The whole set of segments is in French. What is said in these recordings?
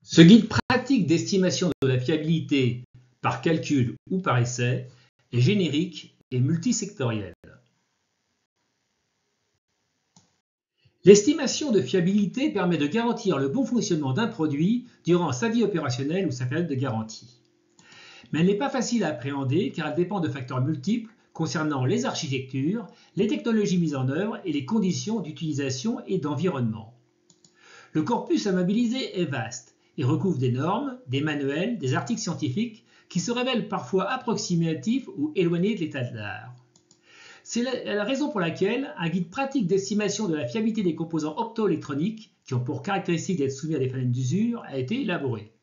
Ce guide pratique d'estimation de la fiabilité par calcul ou par essai est générique et multisectoriel. L'estimation de fiabilité permet de garantir le bon fonctionnement d'un produit durant sa vie opérationnelle ou sa période de garantie. Mais elle n'est pas facile à appréhender car elle dépend de facteurs multiples concernant les architectures, les technologies mises en œuvre et les conditions d'utilisation et d'environnement. Le corpus à mobiliser est vaste et recouvre des normes, des manuels, des articles scientifiques qui se révèlent parfois approximatifs ou éloignés de l'état de l'art. C'est la raison pour laquelle un guide pratique d'estimation de la fiabilité des composants optoélectroniques, qui ont pour caractéristique d'être soumis à des phénomènes d'usure, a été élaboré.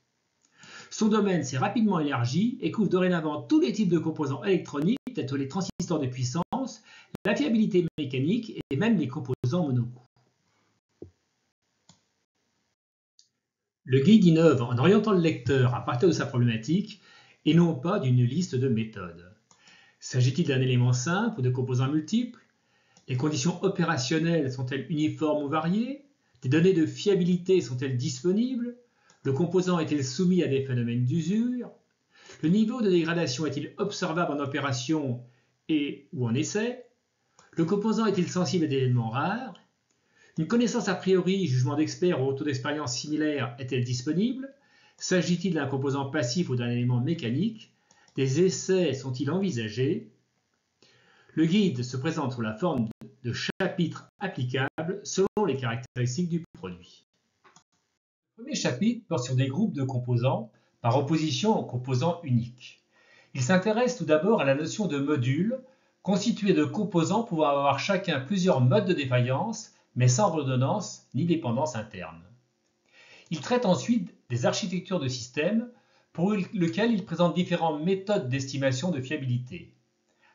Son domaine s'est rapidement élargi et couvre dorénavant tous les types de composants électroniques, tels que les transistors de puissance, la fiabilité mécanique et même les composants monocoups. Le guide innove en orientant le lecteur à partir de sa problématique et non pas d'une liste de méthodes. S'agit-il d'un élément simple ou de composants multiples? Les conditions opérationnelles sont-elles uniformes ou variées? Des données de fiabilité sont-elles disponibles? Le composant est-il soumis à des phénomènes d'usure? Le niveau de dégradation est-il observable en opération ou en essai? Le composant est-il sensible à des éléments rares? Une connaissance a priori, jugement d'expert ou retour d'expérience similaire est-elle disponible? S'agit-il d'un composant passif ou d'un élément mécanique? Des essais sont-ils envisagés? Le guide se présente sous la forme de chapitres applicables selon les caractéristiques du produit. Le premier chapitre porte sur des groupes de composants par opposition aux composants uniques. Il s'intéresse tout d'abord à la notion de module, constitué de composants pouvant avoir chacun plusieurs modes de défaillance, mais sans redondance ni dépendance interne. Il traite ensuite des architectures de systèmes pour lesquelles il présente différentes méthodes d'estimation de fiabilité.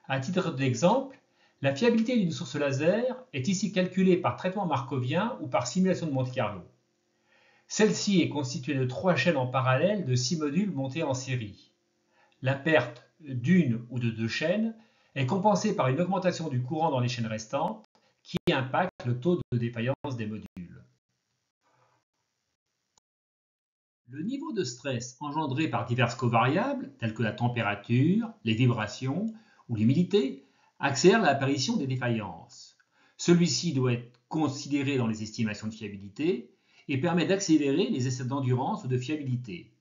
À titre d'exemple, la fiabilité d'une source laser est ici calculée par traitement markovien ou par simulation de Monte-Carlo. Celle-ci est constituée de 3 chaînes en parallèle de 6 modules montés en série. La perte d'une ou de 2 chaînes est compensée par une augmentation du courant dans les chaînes restantes qui impacte le taux de défaillance des modules. Le niveau de stress engendré par diverses covariables, telles que la température, les vibrations ou l'humidité, accélère l'apparition des défaillances. Celui-ci doit être considéré dans les estimations de fiabilité et permet d'accélérer les essais d'endurance ou de fiabilité.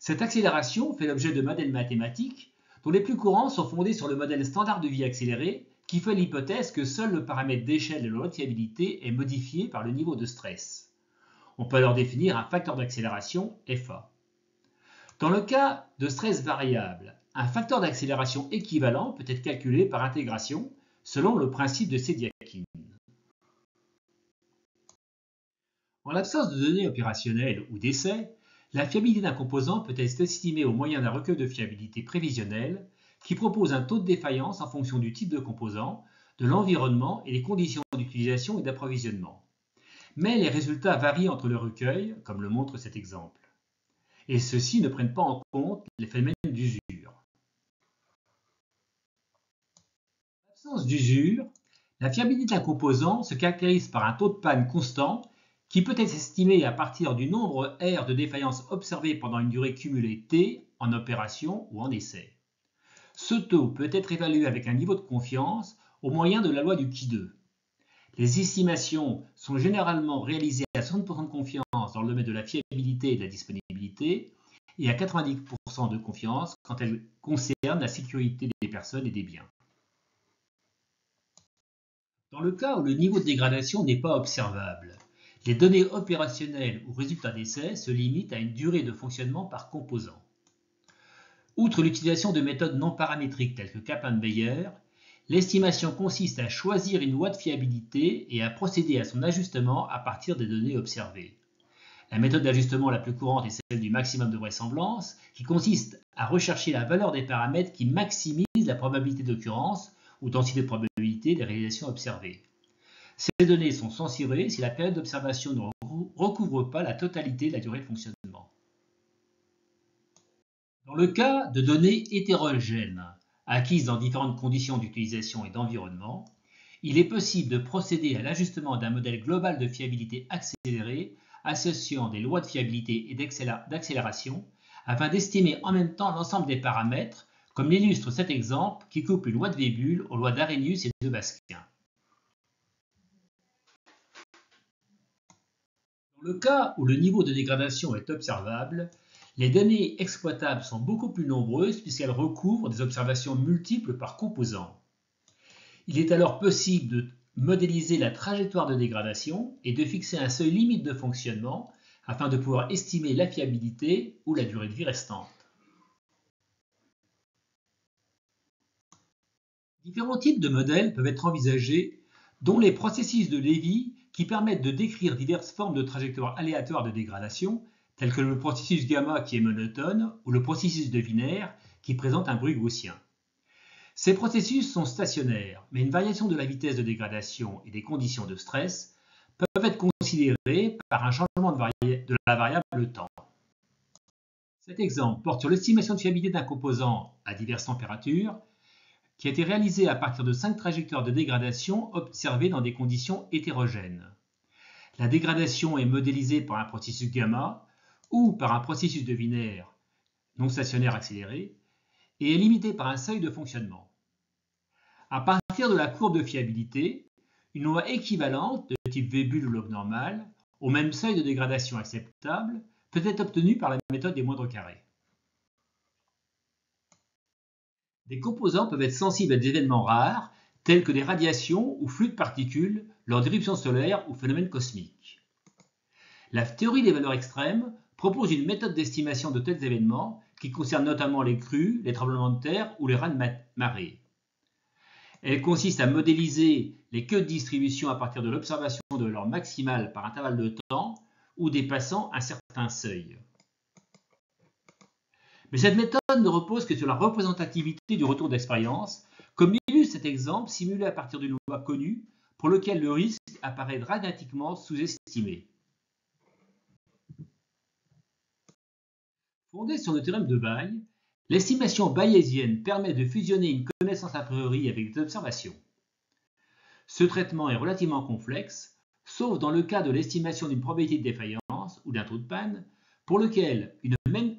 Cette accélération fait l'objet de modèles mathématiques dont les plus courants sont fondés sur le modèle standard de vie accéléré qui fait l'hypothèse que seul le paramètre d'échelle de la loi de fiabilité est modifié par le niveau de stress. On peut alors définir un facteur d'accélération FA. Dans le cas de stress variable, un facteur d'accélération équivalent peut être calculé par intégration selon le principe de Sediakin. En l'absence de données opérationnelles ou d'essais, la fiabilité d'un composant peut être estimée au moyen d'un recueil de fiabilité prévisionnelle qui propose un taux de défaillance en fonction du type de composant, de l'environnement et des conditions d'utilisation et d'approvisionnement. Mais les résultats varient entre le recueil, comme le montre cet exemple. Et ceux-ci ne prennent pas en compte les phénomènes d'usure. En l'absence d'usure, la fiabilité d'un composant se caractérise par un taux de panne constant qui peut être estimé à partir du nombre R de défaillance observé pendant une durée cumulée T en opération ou en essai. Ce taux peut être évalué avec un niveau de confiance au moyen de la loi du Qui2. Les estimations sont généralement réalisées à 60% de confiance dans le domaine de la fiabilité et de la disponibilité et à 90% de confiance quand elles concernent la sécurité des personnes et des biens. Dans le cas où le niveau de dégradation n'est pas observable, les données opérationnelles ou résultats d'essai se limitent à une durée de fonctionnement par composant. Outre l'utilisation de méthodes non paramétriques telles que Kaplan-Meier, l'estimation consiste à choisir une loi de fiabilité et à procéder à son ajustement à partir des données observées. La méthode d'ajustement la plus courante est celle du maximum de vraisemblance, qui consiste à rechercher la valeur des paramètres qui maximisent la probabilité d'occurrence ou densité de probabilité des réalisations observées. Ces données sont censurées si la période d'observation ne recouvre pas la totalité de la durée de fonctionnement. Dans le cas de données hétérogènes, acquises dans différentes conditions d'utilisation et d'environnement, il est possible de procéder à l'ajustement d'un modèle global de fiabilité accéléré associant des lois de fiabilité et d'accélération afin d'estimer en même temps l'ensemble des paramètres, comme l'illustre cet exemple qui couple une loi de Vébule aux lois d'Arrhenius et de Basquin. Dans le cas où le niveau de dégradation est observable, les données exploitables sont beaucoup plus nombreuses puisqu'elles recouvrent des observations multiples par composant. Il est alors possible de modéliser la trajectoire de dégradation et de fixer un seuil limite de fonctionnement afin de pouvoir estimer la fiabilité ou la durée de vie restante. Différents types de modèles peuvent être envisagés, dont les processus de Lévy qui permettent de décrire diverses formes de trajectoires aléatoires de dégradation, telles que le processus gamma qui est monotone ou le processus de Wiener qui présente un bruit gaussien. Ces processus sont stationnaires, mais une variation de la vitesse de dégradation et des conditions de stress peuvent être considérées par un changement de la variable temps. Cet exemple porte sur l'estimation de fiabilité d'un composant à diverses températures qui a été réalisé à partir de 5 trajectoires de dégradation observées dans des conditions hétérogènes. La dégradation est modélisée par un processus gamma ou par un processus de Wiener non stationnaire accéléré et est limitée par un seuil de fonctionnement. À partir de la courbe de fiabilité, une loi équivalente de type Vébule ou log normal, au même seuil de dégradation acceptable, peut être obtenue par la méthode des moindres carrés. Des composants peuvent être sensibles à des événements rares, tels que des radiations ou flux de particules lors d'éruptions solaires ou phénomènes cosmiques. La théorie des valeurs extrêmes propose une méthode d'estimation de tels événements qui concerne notamment les crues, les tremblements de terre ou les raz-de-marée. Elle consiste à modéliser les queues de distribution à partir de l'observation de leur maximale par intervalle de temps ou dépassant un certain seuil. Mais cette méthode ne repose que sur la représentativité du retour d'expérience, comme l'illustre cet exemple simulé à partir d'une loi connue pour lequel le risque apparaît dramatiquement sous-estimé. Fondée sur le théorème de Bayes, l'estimation bayésienne permet de fusionner une connaissance a priori avec des observations. Ce traitement est relativement complexe, sauf dans le cas de l'estimation d'une probabilité de défaillance ou d'un taux de panne, pour lequel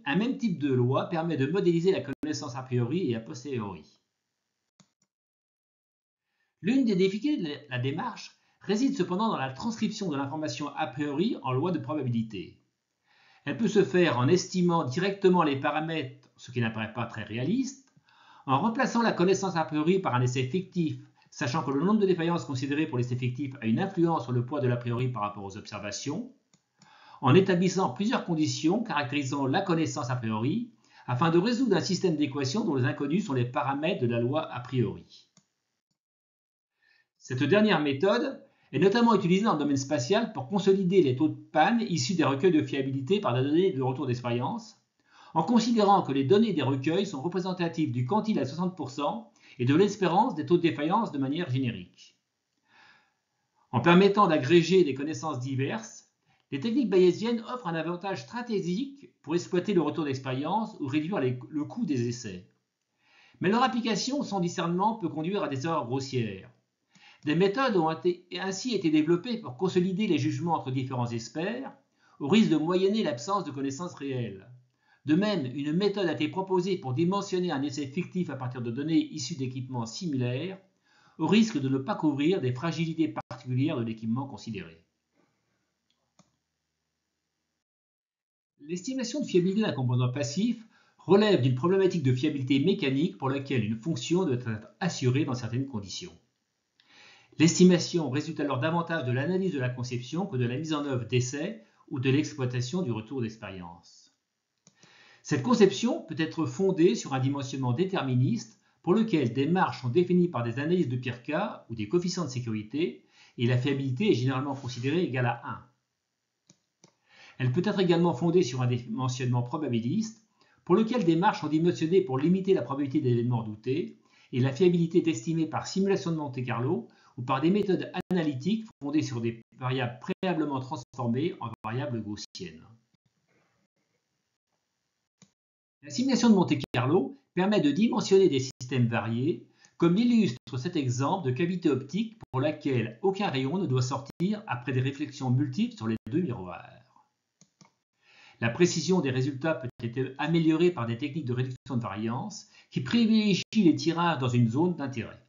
un même type de loi permet de modéliser la connaissance a priori et a posteriori. L'une des difficultés de la démarche réside cependant dans la transcription de l'information a priori en loi de probabilité. Elle peut se faire en estimant directement les paramètres, ce qui n'apparaît pas très réaliste, en remplaçant la connaissance a priori par un essai fictif, sachant que le nombre de défaillances considérées pour l'essai fictif a une influence sur le poids de l'a priori par rapport aux observations, en établissant plusieurs conditions caractérisant la connaissance a priori, afin de résoudre un système d'équations dont les inconnus sont les paramètres de la loi a priori. Cette dernière méthode est notamment utilisée dans le domaine spatial pour consolider les taux de panne issus des recueils de fiabilité par des données de retour d'expérience, en considérant que les données des recueils sont représentatives du quantile à 60% et de l'espérance des taux de défaillance de manière générique. En permettant d'agréger des connaissances diverses, les techniques bayésiennes offrent un avantage stratégique pour exploiter le retour d'expérience ou réduire le coût des essais. Mais leur application sans discernement peut conduire à des erreurs grossières. Des méthodes ont ainsi été développées pour consolider les jugements entre différents experts, au risque de moyenner l'absence de connaissances réelles. De même, une méthode a été proposée pour dimensionner un essai fictif à partir de données issues d'équipements similaires, au risque de ne pas couvrir des fragilités particulières de l'équipement considéré. L'estimation de fiabilité d'un composant passif relève d'une problématique de fiabilité mécanique pour laquelle une fonction doit être assurée dans certaines conditions. L'estimation résulte alors davantage de l'analyse de la conception que de la mise en œuvre d'essais ou de l'exploitation du retour d'expérience. Cette conception peut être fondée sur un dimensionnement déterministe pour lequel des marges sont définies par des analyses de pire cas ou des coefficients de sécurité et la fiabilité est généralement considérée égale à 1. Elle peut être également fondée sur un dimensionnement probabiliste pour lequel des marges sont dimensionnées pour limiter la probabilité d'événements doutés et la fiabilité est estimée par simulation de Monte-Carlo ou par des méthodes analytiques fondées sur des variables préalablement transformées en variables gaussiennes. La simulation de Monte-Carlo permet de dimensionner des systèmes variés, comme l'illustre cet exemple de cavité optique pour laquelle aucun rayon ne doit sortir après des réflexions multiples sur les deux miroirs. La précision des résultats peut être améliorée par des techniques de réduction de variance qui privilégient les tirages dans une zone d'intérêt.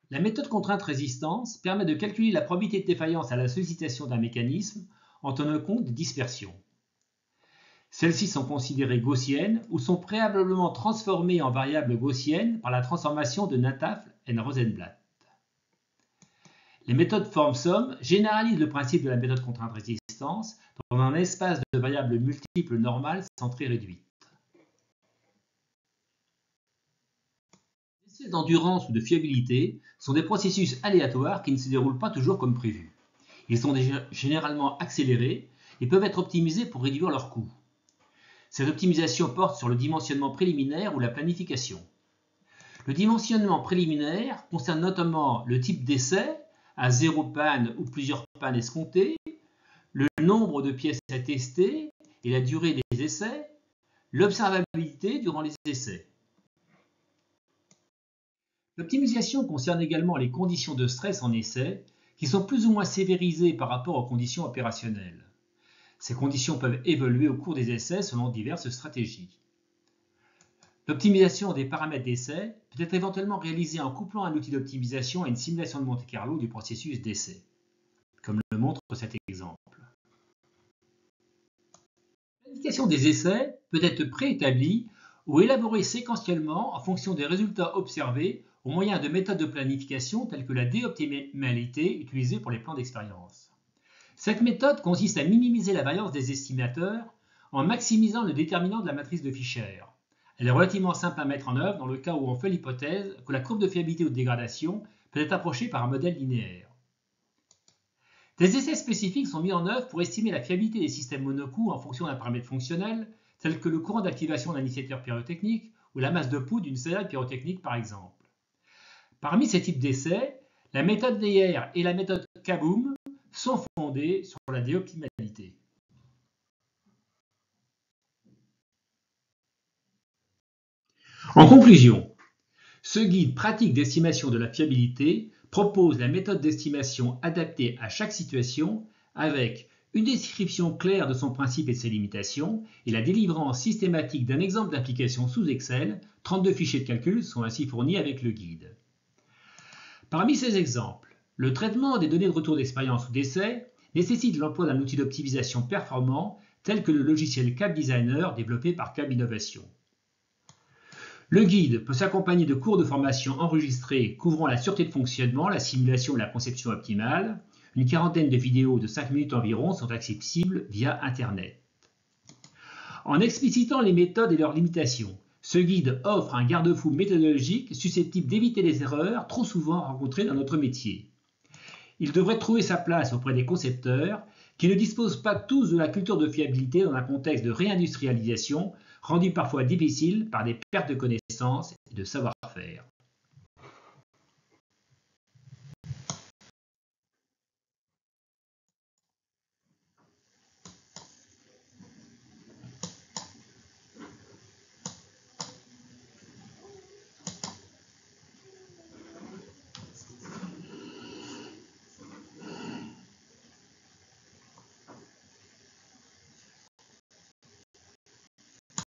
La méthode contrainte-résistance permet de calculer la probabilité de défaillance à la sollicitation d'un mécanisme en tenant compte des dispersions. Celles-ci sont considérées gaussiennes ou sont préalablement transformées en variables gaussiennes par la transformation de Nataf et Rosenblatt. Les méthodes forme-somme généralisent le principe de la méthode contrainte-résistance dans un espace de variables multiples normales centrées réduites. Les essais d'endurance ou de fiabilité sont des processus aléatoires qui ne se déroulent pas toujours comme prévu. Ils sont généralement accélérés et peuvent être optimisés pour réduire leurs coûts. Cette optimisation porte sur le dimensionnement préliminaire ou la planification. Le dimensionnement préliminaire concerne notamment le type d'essai, à 0 panne ou plusieurs pannes escomptées, le nombre de pièces à tester et la durée des essais, l'observabilité durant les essais. L'optimisation concerne également les conditions de stress en essai, qui sont plus ou moins sévérisées par rapport aux conditions opérationnelles. Ces conditions peuvent évoluer au cours des essais selon diverses stratégies. L'optimisation des paramètres d'essai peut être éventuellement réalisée en couplant un outil d'optimisation à une simulation de Monte-Carlo du processus d'essai, comme le montre cet exemple. La planification des essais peut être préétablie ou élaborée séquentiellement en fonction des résultats observés au moyen de méthodes de planification telles que la D-optimalité utilisée pour les plans d'expérience. Cette méthode consiste à minimiser la variance des estimateurs en maximisant le déterminant de la matrice de Fisher. Elle est relativement simple à mettre en œuvre dans le cas où on fait l'hypothèse que la courbe de fiabilité ou de dégradation peut être approchée par un modèle linéaire. Des essais spécifiques sont mis en œuvre pour estimer la fiabilité des systèmes monocoûts en fonction d'un paramètre fonctionnel, tel que le courant d'activation d'un initiateur pyrotechnique ou la masse de poudre d'une céréale pyrotechnique par exemple. Parmi ces types d'essais, la méthode Leyer et la méthode Kaboom sont fondées sur la D-optimalité. En conclusion, ce guide pratique d'estimation de la fiabilité propose la méthode d'estimation adaptée à chaque situation avec une description claire de son principe et de ses limitations et la délivrance systématique d'un exemple d'application sous Excel. 32 fichiers de calcul sont ainsi fournis avec le guide. Parmi ces exemples, le traitement des données de retour d'expérience ou d'essai nécessite l'emploi d'un outil d'optimisation performant tel que le logiciel CAB Designer développé par CAB Innovation. Le guide peut s'accompagner de cours de formation enregistrés couvrant la sûreté de fonctionnement, la simulation et la conception optimale. Une quarantaine de vidéos de 5 minutes environ sont accessibles via Internet. En explicitant les méthodes et leurs limitations, ce guide offre un garde-fou méthodologique susceptible d'éviter les erreurs trop souvent rencontrées dans notre métier. Il devrait trouver sa place auprès des concepteurs qui ne disposent pas tous de la culture de fiabilité dans un contexte de réindustrialisation rendu parfois difficile par des pertes de connaissances et de savoir-faire.